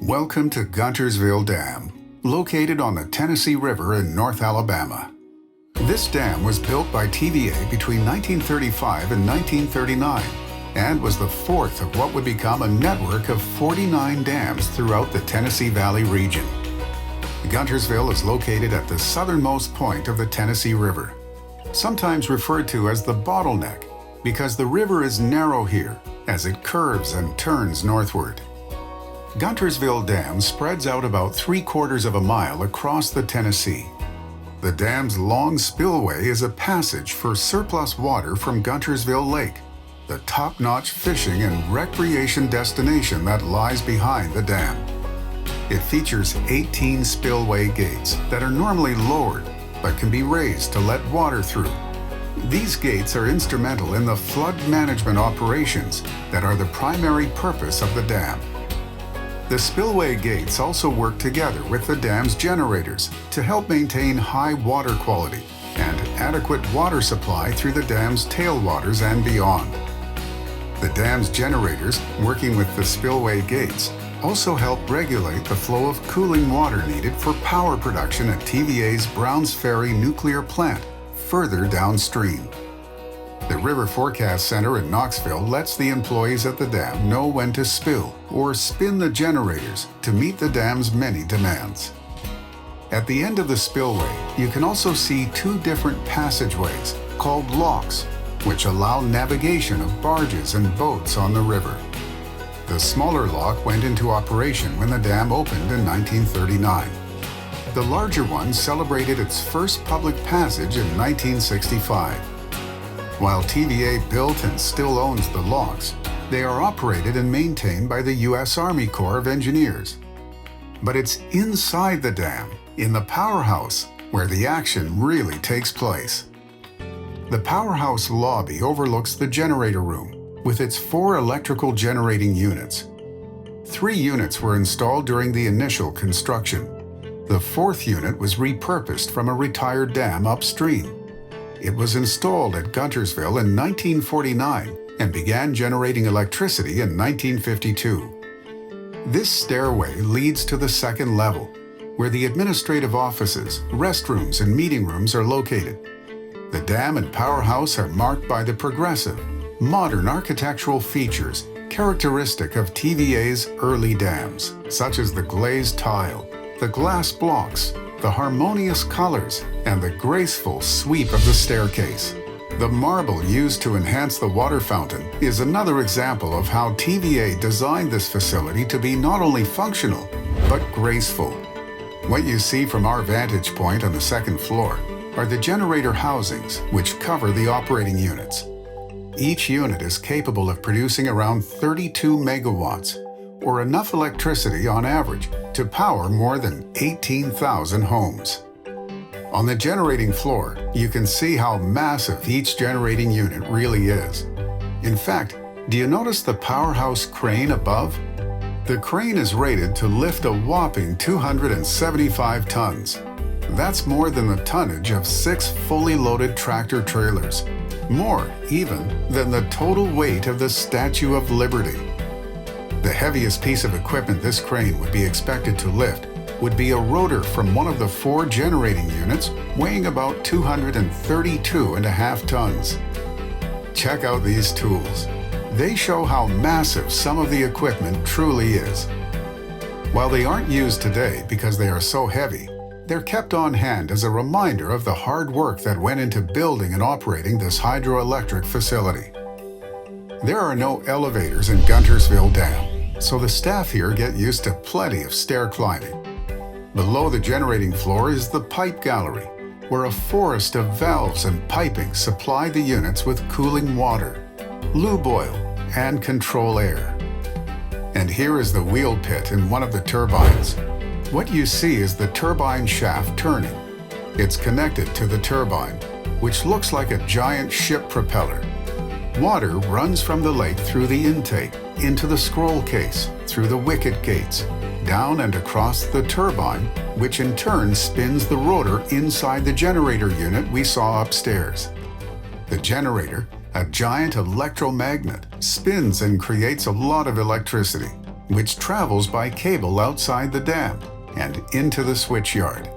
Welcome to Guntersville Dam, located on the Tennessee River in North Alabama. This dam was built by TVA between 1935 and 1939 and was the fourth of what would become a network of 49 dams throughout the Tennessee Valley region. Guntersville is located at the southernmost point of the Tennessee River, sometimes referred to as the bottleneck because the river is narrow here as it curves and turns northward. Guntersville Dam spreads out about 3/4 of a mile across the Tennessee. The dam's long spillway is a passage for surplus water from Guntersville Lake, the top-notch fishing and recreation destination that lies behind the dam. It features 18 spillway gates that are normally lowered but can be raised to let water through. These gates are instrumental in the flood management operations that are the primary purpose of the dam. The spillway gates also work together with the dam's generators to help maintain high water quality and adequate water supply through the dam's tailwaters and beyond. The dam's generators, working with the spillway gates, also help regulate the flow of cooling water needed for power production at TVA's Browns Ferry nuclear plant further downstream. The River Forecast Center in Knoxville lets the employees at the dam know when to spill or spin the generators to meet the dam's many demands. At the end of the spillway, you can also see two different passageways called locks, which allow navigation of barges and boats on the river. The smaller lock went into operation when the dam opened in 1939. The larger one celebrated its first public passage in 1965. While TVA built and still owns the locks, they are operated and maintained by the U.S. Army Corps of Engineers. But it's inside the dam, in the powerhouse, where the action really takes place. The powerhouse lobby overlooks the generator room, with its 4 electrical generating units. 3 units were installed during the initial construction. The 4th unit was repurposed from a retired dam upstream. It was installed at Guntersville in 1949 and began generating electricity in 1952. This stairway leads to the 2nd level, where the administrative offices, restrooms, and meeting rooms are located. The dam and powerhouse are marked by the progressive, modern architectural features characteristic of TVA's early dams, such as the glazed tile, the glass blocks, the harmonious colors, and the graceful sweep of the staircase. The marble used to enhance the water fountain is another example of how TVA designed this facility to be not only functional, but graceful. What you see from our vantage point on the 2nd floor are the generator housings, which cover the operating units. Each unit is capable of producing around 32 megawatts, or enough electricity on average to power more than 18,000 homes. On the generating floor, you can see how massive each generating unit really is. In fact, do you notice the powerhouse crane above? The crane is rated to lift a whopping 275 tons. That's more than the tonnage of 6 fully loaded tractor trailers, more even than the total weight of the Statue of Liberty. The heaviest piece of equipment this crane would be expected to lift would be a rotor from one of the 4 generating units weighing about 232.5 tons. Check out these tools. They show how massive some of the equipment truly is. While they aren't used today because they are so heavy, they're kept on hand as a reminder of the hard work that went into building and operating this hydroelectric facility. There are no elevators in Guntersville Dam, so the staff here get used to plenty of stair climbing. Below the generating floor is the pipe gallery, where a forest of valves and piping supply the units with cooling water, lube oil, and control air. And here is the wheel pit in one of the turbines. What you see is the turbine shaft turning. It's connected to the turbine, which looks like a giant ship propeller. Water runs from the lake through the intake, into the scroll case, through the wicket gates, down and across the turbine, which in turn spins the rotor inside the generator unit we saw upstairs. The generator, a giant electromagnet, spins and creates a lot of electricity, which travels by cable outside the dam and into the switchyard.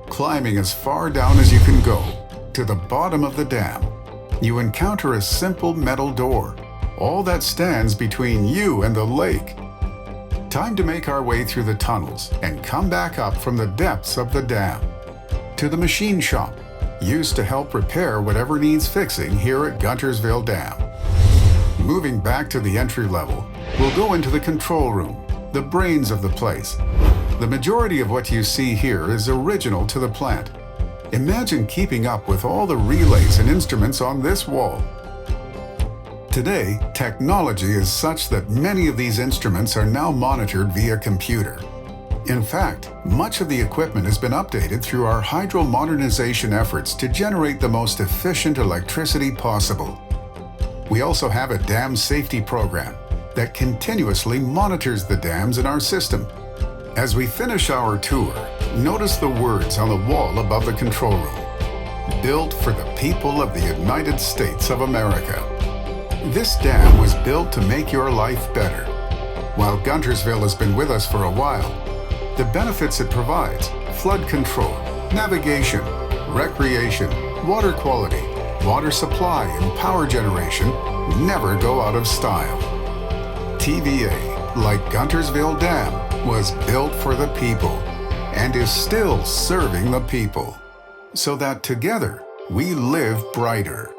Climbing as far down as you can go, to the bottom of the dam, you encounter a simple metal door, all that stands between you and the lake. Time to make our way through the tunnels and come back up from the depths of the dam to the machine shop, used to help repair whatever needs fixing here at Guntersville Dam. Moving back to the entry level, we'll go into the control room, the brains of the place. The majority of what you see here is original to the plant. Imagine keeping up with all the relays and instruments on this wall. Today, technology is such that many of these instruments are now monitored via computer. In fact, much of the equipment has been updated through our hydro modernization efforts to generate the most efficient electricity possible. We also have a dam safety program that continuously monitors the dams in our system. As we finish our tour, notice the words on the wall above the control room. Built for the people of the United States of America. This dam was built to make your life better. While Guntersville has been with us for a while, the benefits it provides, flood control, navigation, recreation, water quality, water supply, and power generation never go out of style. TVA, like Guntersville Dam, was built for the people and is still serving the people, so that together we live brighter.